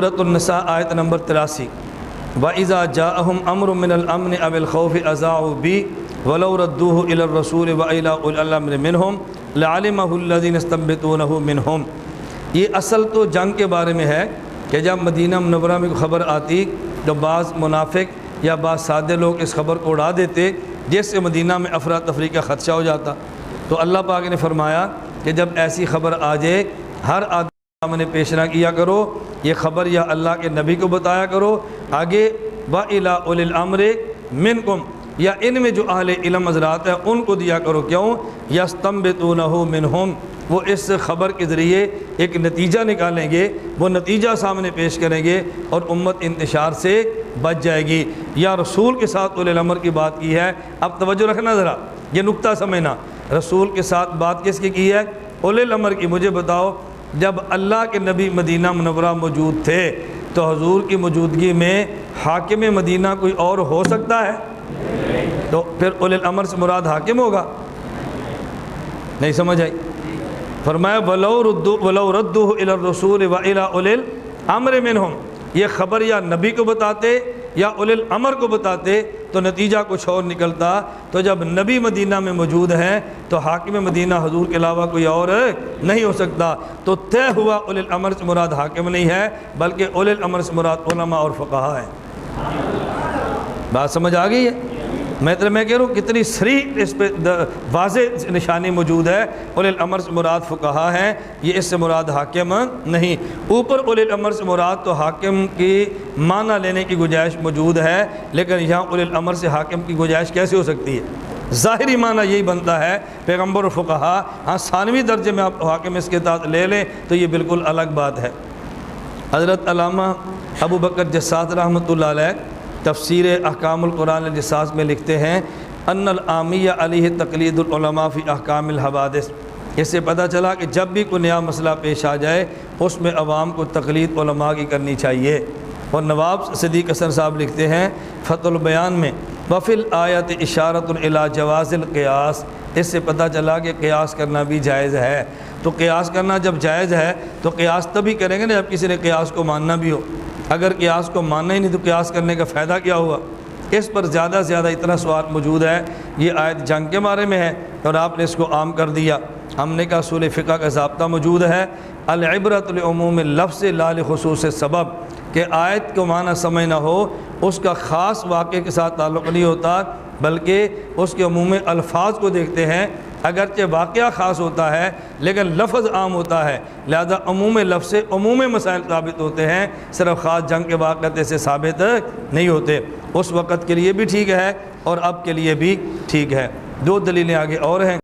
سورۃ النساء آیت نمبر 83 وَإِذَا جَاءَهُمْ أَمْرٌ مِّنَ الْأَمْنِ أَوِ الْخَوْفِ أَذَاعُوا بِهِ وَلَوْ رَدُّوهُ إِلَى الرَّسُولِ وَإِلَى أُولِي الْأَمْرِ مِنْهُمْ لَعَلِمَهُ الَّذِينَ يَسْتَنبِطُونَهُ مِنْهُمْ۔ یہ اصل تو جنگ کے بارے میں ہے کہ جب مدینہ منورہ میں خبر آتی تو بعض منافق یا بعض سادے لوگ اس خبر کو اڑا دیتے جس سے مدینہ میں افراتفری کا خدشہ ہو جاتا۔ تو اللہ پاک نے فرمایا کہ جب ایسی خبر آ جائے ہر آدمی سامنے پیش نہ کیا کرو، یہ خبر یا اللہ کے نبی کو بتایا کرو، آگے وَإِلَىٰ أُولِي الْأَمْرِ مِنْكُمْ یا ان میں جو اہل علم حضرات ہیں ان کو دیا کرو۔ کیوں؟ يَسْتَنبِطُونَهُ مِنْهُمْ، وہ اس خبر کے ذریعے ایک نتیجہ نکالیں گے، وہ نتیجہ سامنے پیش کریں گے اور امت انتشار سے بچ جائے گی۔ یا رسول کے ساتھ اولی الامر کی بات کی ہے، اب توجہ رکھنا ذرا، یہ نقطہ سمجھنا، رسول کے ساتھ بات کس کی ہے؟ اولی الامر کی۔ مجھے بتاؤ جب اللہ کے نبی مدینہ منورہ موجود تھے تو حضور کی موجودگی میں حاکم مدینہ کوئی اور ہو سکتا ہے؟ تو پھر اولی الامر سے مراد حاکم ہوگا؟ نہیں سمجھ آئی؟ فرمایا وَلَوْ رَدُّوهُ إِلَى الرَّسُولِ وَإِلَى أُولِي الْأَمْرِ مِنْهُمْ، یہ خبر یا نبی کو بتاتے یا اولی الامر کو بتاتے تو نتیجہ کچھ اور نکلتا۔ تو جب نبی مدینہ میں موجود ہیں تو حاکم مدینہ حضور کے علاوہ کوئی اور نہیں ہو سکتا۔ تو طے ہوا اولی الامر سے مراد حاکم نہیں ہے بلکہ اولی الامر سے مراد علماء اور فقہاء ہیں۔ بات سمجھ آ گئی ہے؟ میں کہہ رہا ہوں کتنی صریح اس پہ واضح نشانی موجود ہے۔ اولی الامر سے مراد فقہاء ہیں، یہ اس سے مراد حاکم نہیں۔ اوپر اولی الامر سے مراد تو حاکم کی معنی لینے کی گنجائش موجود ہے، لیکن یہاں اولی الامر سے حاکم کی گنجائش کیسے ہو سکتی ہے؟ ظاہری معنی یہی بنتا ہے پیغمبر و فقہاء، ہاں ثانوی درجے میں آپ حاکم اس کے تحت لے لیں تو یہ بالکل الگ بات ہے۔ حضرت علامہ ابو بکر جساس رحمۃ اللہ علیہ تفسیر احکام القرآن الجساس میں لکھتے ہیں ان العامیہ علیہ تقلید العلماء فی احکام الحوادث۔ اس سے پتہ چلا کہ جب بھی کوئی نیا مسئلہ پیش آ جائے اس میں عوام کو تقلید علماء کی کرنی چاہیے۔ اور نواب صدیق حسن صاحب لکھتے ہیں فتح البیان میں وفی الآیت اشارۃ الی جواز القیاس، اس سے پتہ چلا کہ قیاس کرنا بھی جائز ہے۔ تو قیاس کرنا جب جائز ہے تو قیاس تبھی کریں گے نا جب کسی نے قیاس کو ماننا بھی ہو۔ اگر قیاس کو ماننا ہی نہیں تو قیاس کرنے کا فائدہ کیا ہوا؟ اس پر زیادہ اتنا سوال موجود ہے۔ یہ آیت جنگ کے بارے میں ہے اور آپ نے اس کو عام کر دیا۔ ہم نے کہا اصول فقہ کا ضابطہ موجود ہے العبرۃ لعموم اللفظ لا لخصوص السبب، کہ آیت کو معنی سمجھ نہ ہو اس کا خاص واقعے کے ساتھ تعلق نہیں ہوتا بلکہ اس کے عموم الفاظ کو دیکھتے ہیں۔ اگرچہ واقعہ خاص ہوتا ہے لیکن لفظ عام ہوتا ہے، لہذا عموم لفظ سے عموم مسائل ثابت ہوتے ہیں، صرف خاص جنگ کے واقعے سے ثابت نہیں ہوتے۔ اس وقت کے لیے بھی ٹھیک ہے اور اب کے لیے بھی ٹھیک ہے۔ دو دلیلیں آگے اور ہیں۔